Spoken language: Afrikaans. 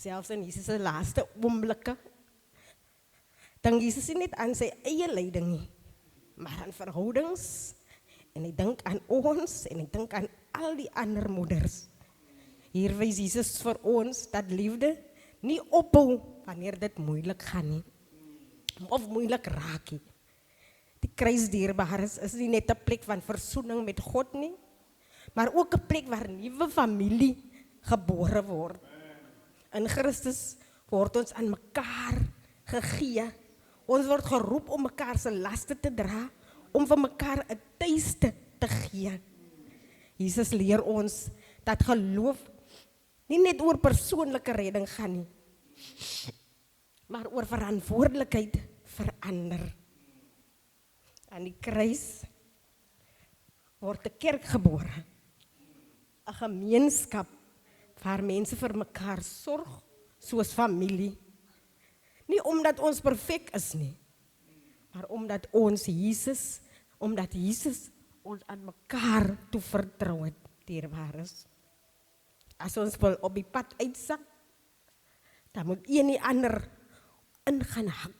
selfs in Jesus se laaste oomblikke, dink Jesus nie net aan sy eie lyding nie, maar aan verhoudings, en ek dink aan ons, en ek dink aan al die ander moeders. Hier wys Jesus vir ons dat liefde nie ophou wanneer dit moeilik gaan nie, of moeilik raak nie. Die kruis dierbares is nie net 'n plek van versoening met God nie, maar ook 'n plek waar nuwe familie gebore word. In Christus word ons aan mekaar gegee. Ons word geroep om mekaar se laste te dra, om vir mekaar 'n tuiste te gee. Jesus leer ons dat geloof nie net oor persoonlike redding gaan nie, maar oor verantwoordelikheid vir ander. Aan die kruis word 'n kerk gebore, 'n gemeenskap waar mense vir mekaar sorg soos familie. Nie omdat ons perfek is nie, maar omdat Jesus ons aan mekaar toe vertrou het, dierbares. As ons wil op die pad uitsak, dan moet een die ander in gaan hak.